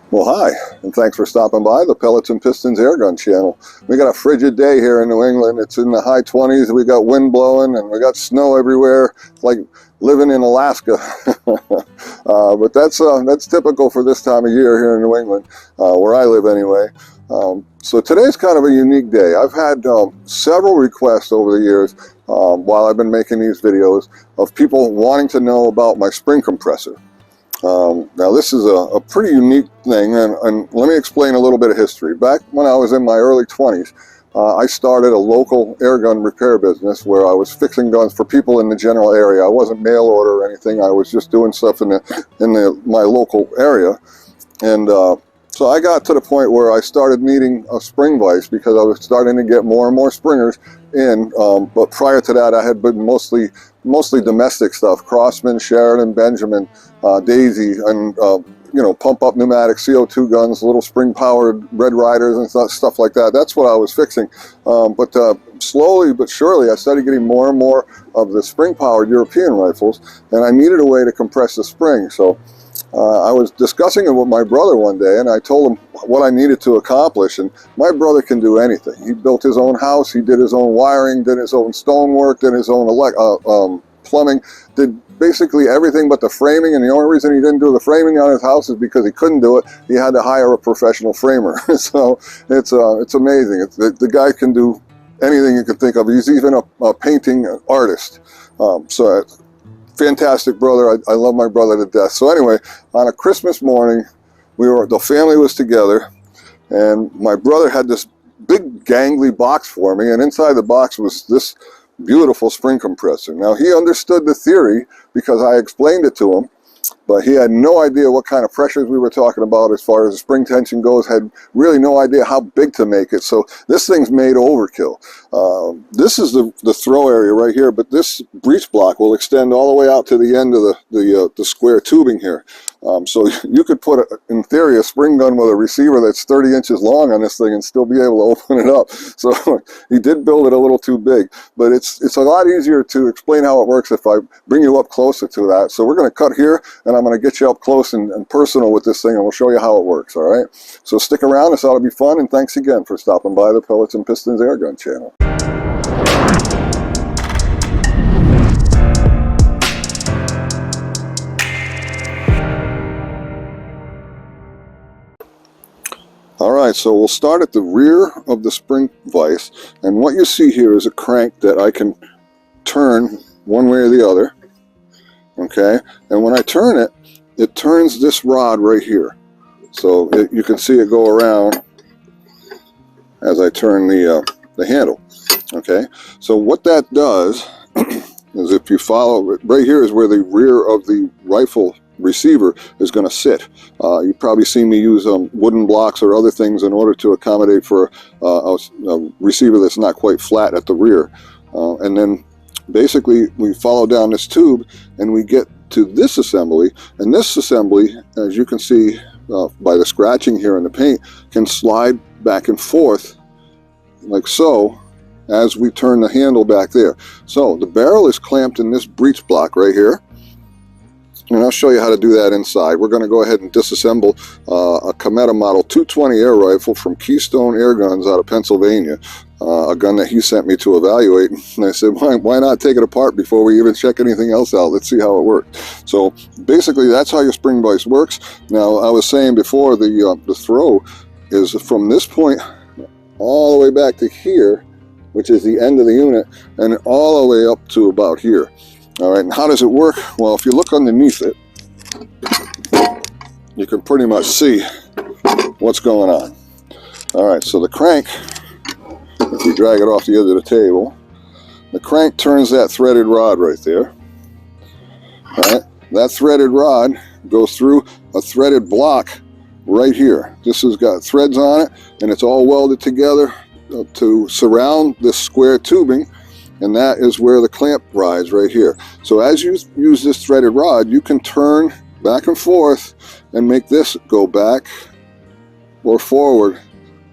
Well, hi, and thanks for stopping by the Pellets and Pistons Airgun channel. We got a frigid day here in New England. It's in the high 20s. We got wind blowing and we got snow everywhere. It's like living in Alaska. But that's typical for this time of year here in New England, where I live anyway. So today's kind of a unique day. I've had several requests over the years while I've been making these videos of people wanting to know about my spring compressor. Now this is a pretty unique thing, and let me explain a little bit of history. Back when I was in my early 20s, I started a local airgun repair business where I was fixing guns for people in the general area. I wasn't mail order or anything. I was just doing stuff in my local area, and so I got to the point where I started needing a spring vise because I was starting to get more and more springers in. But prior to that, I had been mostly domestic stuff: Crossman, Sheridan, Benjamin, Daisy, and pump up pneumatic CO2 guns, little spring powered Red Riders and stuff like that. That's what I was fixing. But slowly but surely I started getting more and more of the spring powered European rifles, and I needed a way to compress the spring. So I was discussing it with my brother one day, and I told him what I needed to accomplish. And my brother can do anything. He built his own house, he did his own wiring, did his own stonework, did his own plumbing, did basically everything but the framing. And the only reason he didn't do the framing on his house is because he couldn't do it. He had to hire a professional framer. So it's amazing. The guy can do anything you can think of. He's even a painting artist. Fantastic brother. I love my brother to death. So anyway, on a Christmas morning, the family was together, and my brother had this big gangly box for me, and inside the box was this beautiful spring compressor. Now, he understood the theory because I explained it to him, but he had no idea what kind of pressures we were talking about as far as the spring tension goes, had really no idea how big to make it. So this thing's made overkill. This is the throw area right here, but this breech block will extend all the way out to the end of the square tubing here. So you could put, in theory, a spring gun with a receiver that's 30 inches long on this thing and still be able to open it up. So he did build it a little too big, but it's a lot easier to explain how it works if I bring you up closer to that. So we're going to cut here, and I'm going to get you up close and personal with this thing, and we'll show you how it works, all right? So stick around. This ought to be fun, and thanks again for stopping by the Pellets and Pistons Airgun channel. Alright, so we'll start at the rear of the spring vise, and what you see here is a crank that I can turn one way or the other, okay? And when I turn it, it turns this rod right here. So you can see it go around as I turn the handle, okay? So what that does is, if you follow, right here is where the rear of the rifle receiver is going to sit. You've probably seen me use wooden blocks or other things in order to accommodate for a receiver that's not quite flat at the rear. And then basically we follow down this tube and we get to this assembly, and this assembly, as you can see by the scratching here in the paint, can slide back and forth like so as we turn the handle back there. So the barrel is clamped in this breech block right here, and I'll show you how to do that inside. We're going to go ahead and disassemble a Cometa model 220 air rifle from Keystone Airguns out of Pennsylvania, a gun that he sent me to evaluate, and I said, why not take it apart before we even check anything else out? Let's see how it works. So basically that's how your spring vise works. Now, I was saying before, the throw is from this point all the way back to here, which is the end of the unit, and all the way up to about here. All right, and how does it work? Well, if you look underneath it, you can pretty much see what's going on. All right, so the crank, if you drag it off the edge of the table, the crank turns that threaded rod right there. All right, that threaded rod goes through a threaded block right here. This has got threads on it, and it's all welded together to surround this square tubing, and that is where the clamp rides right here. So as you use this threaded rod, you can turn back and forth and make this go back or forward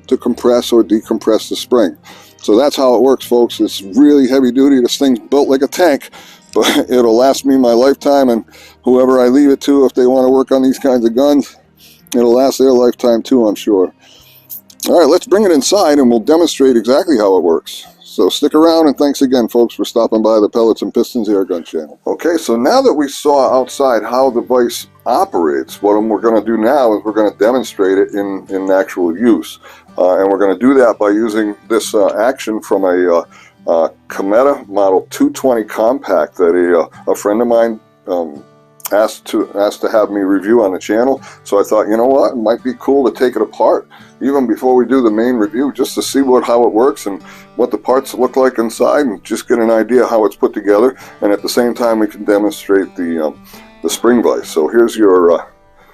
to compress or decompress the spring. So that's how it works, folks. It's really heavy duty. This thing's built like a tank, but it'll last me my lifetime, and whoever I leave it to, if they want to work on these kinds of guns, It'll last their lifetime too, I'm sure. All right, let's bring it inside and we'll demonstrate exactly how it works. So stick around, and thanks again, folks, for stopping by the Pellets and Pistons Airgun channel. Okay, so now that we saw outside how the vise operates, what we're going to do now is we're going to demonstrate it in actual use. And we're going to do that by using this action from a Cometa Model 220 Compact that a friend of mine asked to have me review on the channel. So I thought, you know what, it might be cool to take it apart even before we do the main review, just to see how it works and what the parts look like inside, and just get an idea how it's put together. And at the same time, we can demonstrate the spring vise. So here's your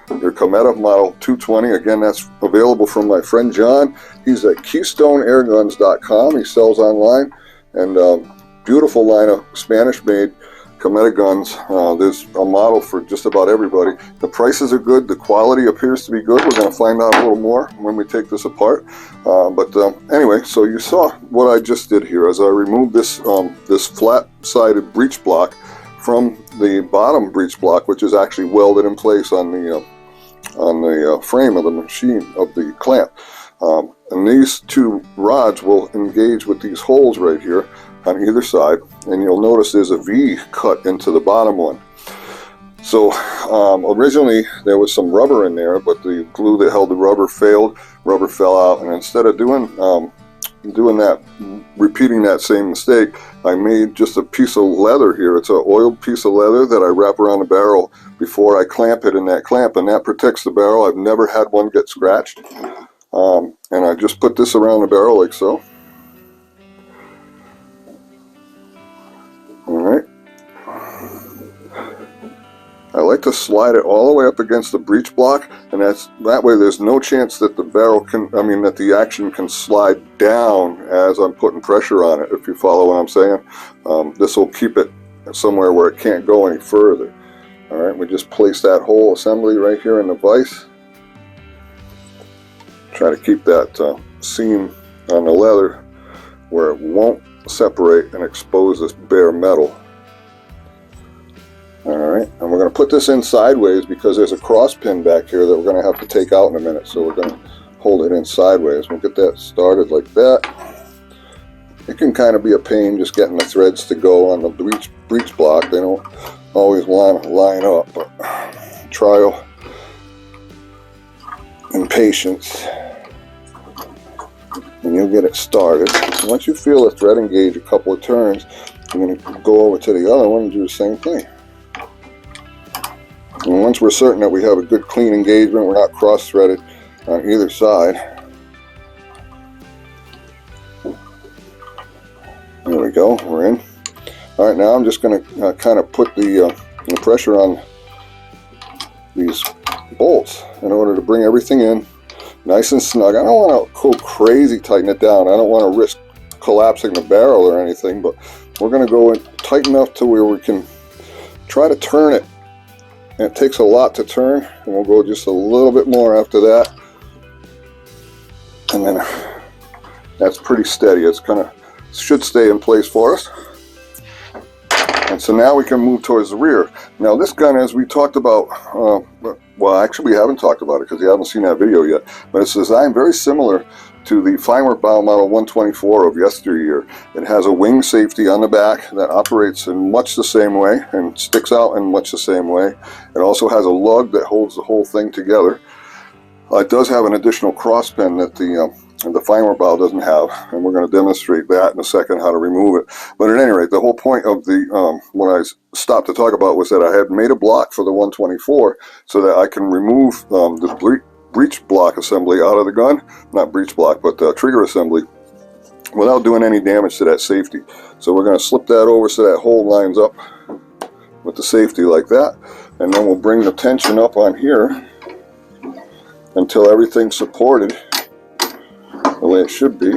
Cometa Model 220. Again, that's available from my friend John. He's at KeystoneAirguns.com. He sells online, and beautiful line of Spanish-made Cometa guns. There's a model for just about everybody. The prices are good. The quality appears to be good. We're going to find out a little more when we take this apart. Anyway, so you saw what I just did here as I removed this this flat-sided breech block from the bottom breech block, which is actually welded in place on the frame of the machine, of the clamp. And these two rods will engage with these holes right here on either side, and you'll notice there's a V cut into the bottom one. So originally there was some rubber in there, but the glue that held the rubber failed. Rubber fell out, and instead of doing that, repeating that same mistake, I made just a piece of leather here. It's an oiled piece of leather that I wrap around the barrel before I clamp it in that clamp, and that protects the barrel. I've never had one get scratched. And I just put this around the barrel like so. Alright. I like to slide it all the way up against the breech block, and that way there's no chance that the barrel that the action can slide down as I'm putting pressure on it, if you follow what I'm saying. This will keep it somewhere where it can't go any further. Alright, we just place that whole assembly right here in the vise. Try to keep that seam on the leather where it won't separate and expose this bare metal. Alright, and we're going to put this in sideways because there's a cross pin back here that we're going to have to take out in a minute. So we're going to hold it in sideways. We'll get that started like that. It can kind of be a pain just getting the threads to go on the breech block. They don't always want to line up, but trial and patience, and you'll get it started. Once you feel the thread engage a couple of turns, I'm going to go over to the other one and do the same thing. And once we're certain that we have a good clean engagement, we're not cross-threaded on either side. There we go, we're in. Alright, now I'm just going to kind of put the pressure on these bolts in order to bring everything in nice and snug. I don't want to go crazy tighten it down. I don't want to risk collapsing the barrel or anything, but we're going to go in tight enough to where we can try to turn it. And it takes a lot to turn, and we'll go just a little bit more after that. And then that's pretty steady. It's should stay in place for us. And so now we can move towards the rear. Now this gun, as we talked about, well actually we haven't talked about it because you haven't seen that video yet, but it's designed very similar to the fine work bow model 124 of yesteryear. It has a wing safety on the back that operates in much the same way and sticks out in much the same way. It also has a lug that holds the whole thing together. It does have an additional cross pin that the fine work bow doesn't have, and we're going to demonstrate that in a second, how to remove it. But at any rate, the whole point of what I stopped to talk about was that I had made a block for the 124 so that I can remove the breech block assembly out of the gun, not breech block, but trigger assembly, without doing any damage to that safety. So we're going to slip that over so that hole lines up with the safety like that, and then we'll bring the tension up on here until everything's supported the way it should be.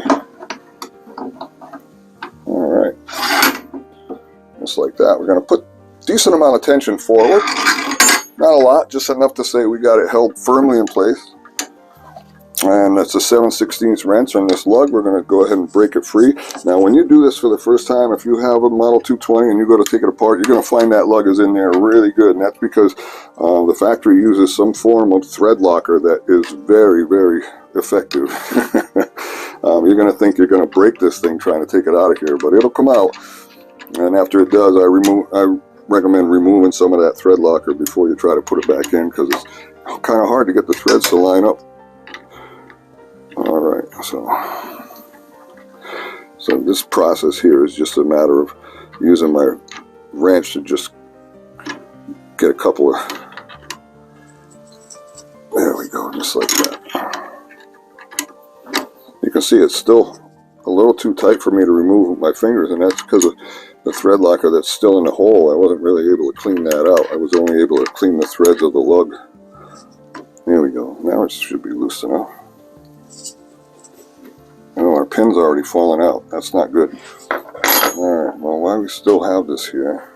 Alright, just like that. We're going to put a decent amount of tension forward. Not a lot, just enough to say we got it held firmly in place. And that's a 7/16 wrench on this lug. We're going to go ahead and break it free. Now when you do this for the first time, if you have a Model 220 and you go to take it apart, you're going to find that lug is in there really good. And that's because the factory uses some form of thread locker that is very, very effective. You're going to think you're going to break this thing trying to take it out of here, but it'll come out. And after it does, I recommend removing some of that thread locker before you try to put it back in, because it's kind of hard to get the threads to line up. Alright, so this process here is just a matter of using my wrench to just get a couple of, there we go, just like that. You can see it's still a little too tight for me to remove with my fingers, and that's because of the thread locker that's still in the hole. I wasn't really able to clean that out. I was only able to clean the threads of the lug. There we go. Now it should be loose enough. Oh, our pin's already fallen out. That's not good. Alright, well, why we still have this here?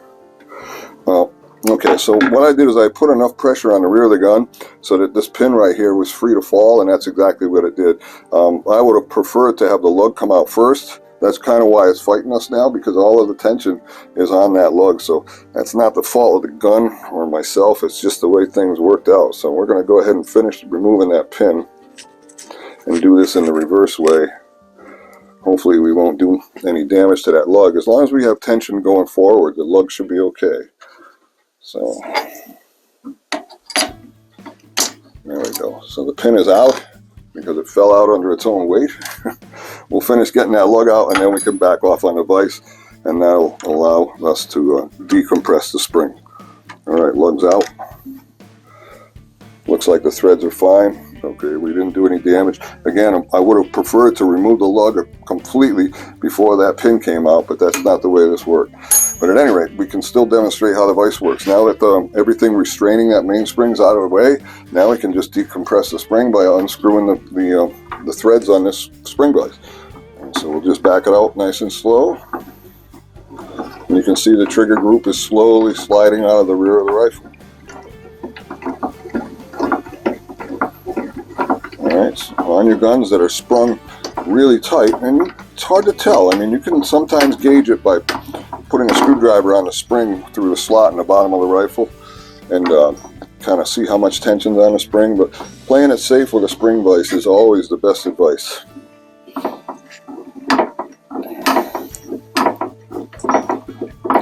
Well, okay, so what I did is I put enough pressure on the rear of the gun so that this pin right here was free to fall, and that's exactly what it did. I would have preferred to have the lug come out first. That's kind of why it's fighting us now, because all of the tension is on that lug. So that's not the fault of the gun or myself. It's just the way things worked out. So we're going to go ahead and finish removing that pin and do this in the reverse way. Hopefully we won't do any damage to that lug. As long as we have tension going forward, the lug should be okay. So there we go. So the pin is out because it fell out under its own weight. We'll finish getting that lug out, and then we can back off on the vise, and that'll allow us to decompress the spring. Alright, lug's out. Looks like the threads are fine. Okay, we didn't do any damage. Again, I would have preferred to remove the lug completely before that pin came out, but that's not the way this worked. But at any rate, we can still demonstrate how the vise works. Now that everything restraining that mainspring's out of the way, now we can just decompress the spring by unscrewing the threads on this spring vise. And so we'll just back it out nice and slow. And you can see the trigger group is slowly sliding out of the rear of the rifle. Alright, so on your guns that are sprung really tight, and it's hard to tell. I mean, you can sometimes gauge it by putting a screwdriver on the spring through the slot in the bottom of the rifle and kind of see how much tension's on the spring, but playing it safe with a spring vise is always the best advice.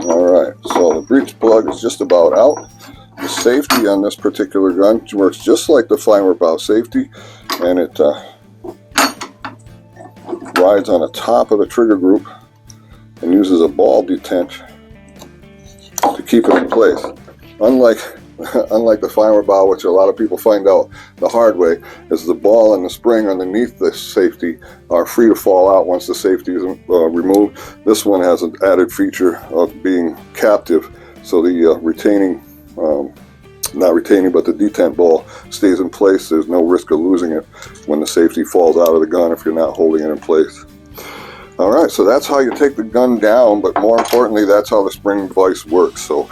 Alright, so the breech plug is just about out. The safety on this particular gun works just like the Fimer bow safety, and it rides on the top of the trigger group and uses a ball detent to keep it in place. Unlike the Fimer bow, which a lot of people find out the hard way, is the ball and the spring underneath the safety are free to fall out once the safety is removed. This one has an added feature of being captive, so the but the detent ball stays in place. There's no risk of losing it when the safety falls out of the gun if you're not holding it in place. Alright, so that's how you take the gun down, but more importantly, that's how the spring vise works. So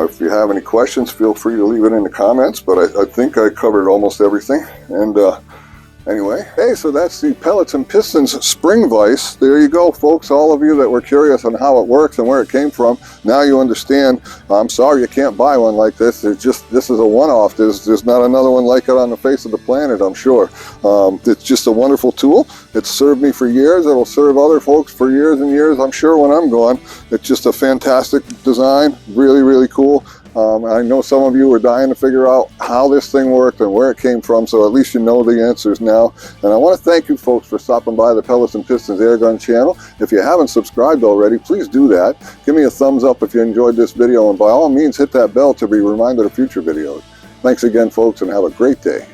if you have any questions, feel free to leave it in the comments, but I think I covered almost everything. And anyway, hey, so that's the Pellets and Pistons Spring Vise. There you go, folks. All of you that were curious on how it works and where it came from, now you understand. I'm sorry you can't buy one like this. This is a one-off. There's not another one like it on the face of the planet, I'm sure. It's just a wonderful tool. It's served me for years. It'll serve other folks for years and years, I'm sure, when I'm gone. It's just a fantastic design. Really, really cool. I know some of you are dying to figure out how this thing worked and where it came from, so at least you know the answers now. And I want to thank you folks for stopping by the Pellets and Pistons Airgun channel. If you haven't subscribed already, please do that. Give me a thumbs up if you enjoyed this video, and by all means hit that bell to be reminded of future videos. Thanks again, folks, and have a great day.